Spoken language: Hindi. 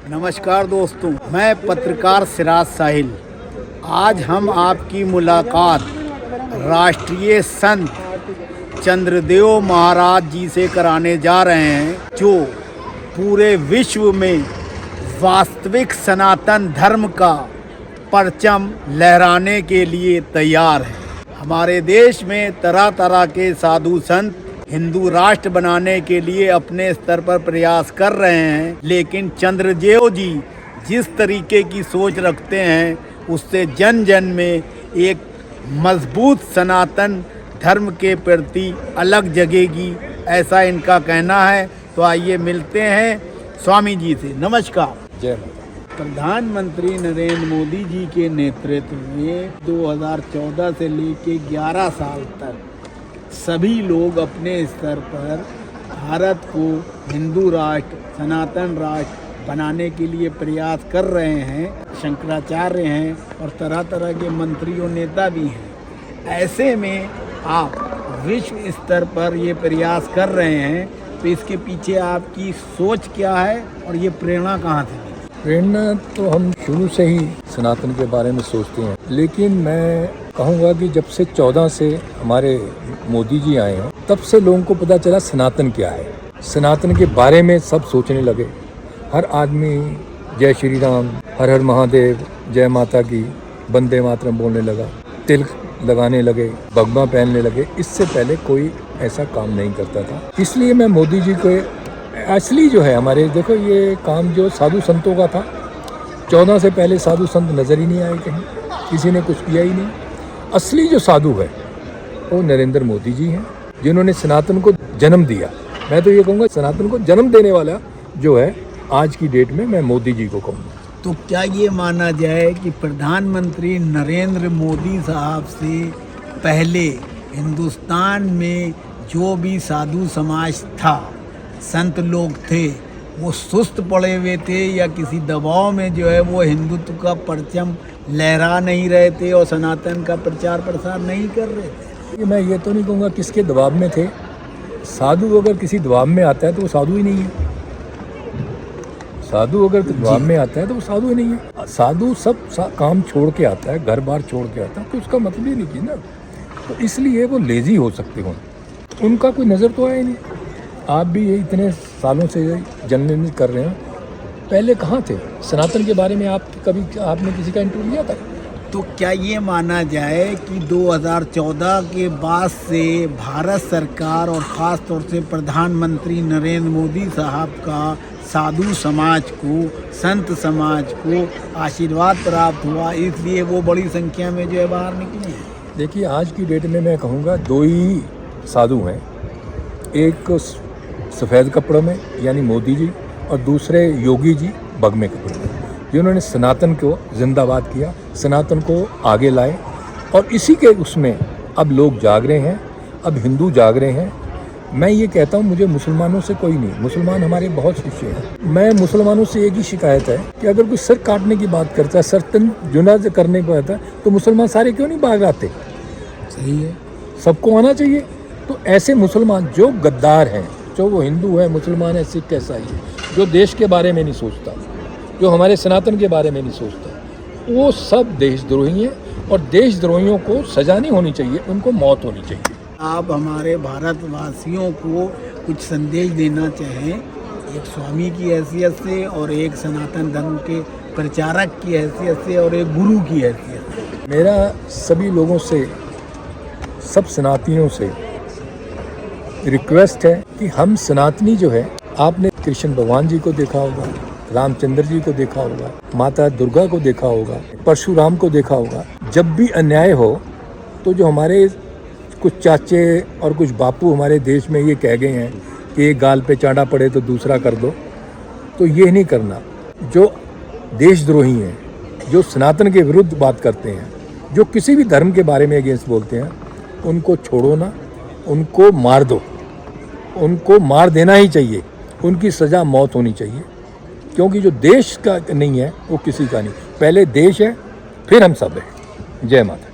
नमस्कार दोस्तों, मैं पत्रकार सिराज साहिल। आज हम आपकी मुलाकात राष्ट्रीय संत चंद्रदेव महाराज जी से कराने जा रहे हैं, जो पूरे विश्व में वास्तविक सनातन धर्म का परचम लहराने के लिए तैयार है। हमारे देश में तरह तरह के साधु संत हिंदू राष्ट्र बनाने के लिए अपने स्तर पर प्रयास कर रहे हैं, लेकिन चंद्रदेव जी जिस तरीके की सोच रखते हैं उससे जन जन में एक मजबूत सनातन धर्म के प्रति अलग जगेगी, ऐसा इनका कहना है। तो आइए मिलते हैं स्वामी जी से। नमस्कार। जय। प्रधानमंत्री नरेंद्र मोदी जी के नेतृत्व में 2014 से लेके 11 साल तक सभी लोग अपने स्तर पर भारत को हिंदू राष्ट्र, सनातन राष्ट्र बनाने के लिए प्रयास कर रहे हैं। शंकराचार्य हैं और तरह तरह के मंत्री और नेता भी हैं। ऐसे में आप विश्व स्तर पर ये प्रयास कर रहे हैं, तो इसके पीछे आपकी सोच क्या है और ये प्रेरणा कहाँ से? प्रेरणा तो हम शुरू से ही सनातन के बारे में सोचते हैं, लेकिन मैं कहूँगा कि जब से 14 से हमारे मोदी जी आए हैं, तब से लोगों को पता चला सनातन क्या है। सनातन के बारे में सब सोचने लगे। हर आदमी जय श्री राम, हर हर महादेव, जय माता की, वंदे मातरम बोलने लगा, तिलक लगाने लगे, भगवा पहनने लगे। इससे पहले कोई ऐसा काम नहीं करता था। इसलिए मैं मोदी जी को असली जो है हमारे, देखो ये काम जो साधु संतों का था, 14 से पहले साधु संत नज़र ही नहीं आए कहीं, किसी ने कुछ किया ही नहीं। असली जो साधु है वो नरेंद्र मोदी जी हैं, जिन्होंने सनातन को जन्म दिया। मैं तो ये कहूँगा सनातन को जन्म देने वाला जो है आज की डेट में मैं मोदी जी को कहूँगा। तो क्या ये माना जाए कि प्रधानमंत्री नरेंद्र मोदी साहब से पहले हिंदुस्तान में जो भी साधु समाज था, संत लोग थे, वो सुस्त पड़े हुए थे या किसी दबाव में जो है वो हिंदुत्व का परचम लहरा नहीं रहे थे और सनातन का प्रचार प्रसार नहीं कर रहे थे? मैं ये तो नहीं कहूँगा किसके दबाव में थे। साधु अगर किसी दबाव में आता है तो वो साधु ही नहीं है। साधु अगर दबाव में आता है तो वो साधु ही नहीं है। साधु सब काम छोड़ के आता है, घर बार छोड़ के आता है, तो उसका मतलब ही नहीं कि ना, तो इसलिए वो लेजी हो सकते हो, उनका कोई नज़र तो आया नहीं। आप भी ये इतने सालों से जर्नलिज्म कर रहे हैं, पहले कहाँ थे? सनातन के बारे में आपने किसी का इंटरव्यू लिया था? तो क्या ये माना जाए कि 2014 के बाद से भारत सरकार और ख़ास तौर से प्रधानमंत्री नरेंद्र मोदी साहब का साधु समाज को, संत समाज को आशीर्वाद प्राप्त हुआ, इसलिए वो बड़ी संख्या में जो है बाहर निकले हैं? देखिए आज की डेट में मैं कहूँगा 2 ही साधु हैं, एक सफ़ेद कपड़ों में यानी मोदी जी और दूसरे योगी जी भगवे कपड़ों में, जिन्होंने सनातन को जिंदाबाद किया, सनातन को आगे लाए। और इसी के उसमें अब लोग जाग रहे हैं, अब हिंदू जाग रहे हैं। मैं ये कहता हूँ मुझे मुसलमानों से कोई नहीं, मुसलमान हमारे बहुत शिष्य हैं। मैं मुसलमानों से एक ही शिकायत है कि अगर कोई सर काटने की बात करता है, सर तन जुना करने की बात है, तो मुसलमान सारे क्यों नहीं बाहर आते? सही है, सबको आना चाहिए। तो ऐसे मुसलमान जो गद्दार हैं, जो वो हिंदू है, मुसलमान है, सिख, ईसाई है, जो देश के बारे में नहीं सोचता, जो हमारे सनातन के बारे में नहीं सोचता, वो सब देशद्रोही हैं और देशद्रोहियों को सजा नहीं होनी चाहिए, उनको मौत होनी चाहिए। आप हमारे भारतवासियों को कुछ संदेश देना चाहें, एक स्वामी की हैसियत से और एक सनातन धर्म के प्रचारक की हैसियत से और एक गुरु की हैसियत से? मेरा सभी लोगों से, सब सनातनियों से रिक्वेस्ट है कि हम सनातनी जो है, आपने कृष्ण भगवान जी को देखा होगा, रामचंद्र जी को देखा होगा, माता दुर्गा को देखा होगा, परशुराम को देखा होगा। जब भी अन्याय हो तो जो हमारे कुछ चाचे और कुछ बापू हमारे देश में ये कह गए हैं कि एक गाल पे चांटा पड़े तो दूसरा कर दो, तो ये नहीं करना। जो देशद्रोही हैं, जो सनातन के विरुद्ध बात करते हैं, जो किसी भी धर्म के बारे में अगेंस्ट बोलते हैं, उनको छोड़ो ना, उनको मार दो, उनको मार देना ही चाहिए, उनकी सज़ा मौत होनी चाहिए। क्योंकि जो देश का नहीं है वो किसी का नहीं, पहले देश है फिर हम सब है। जय माता।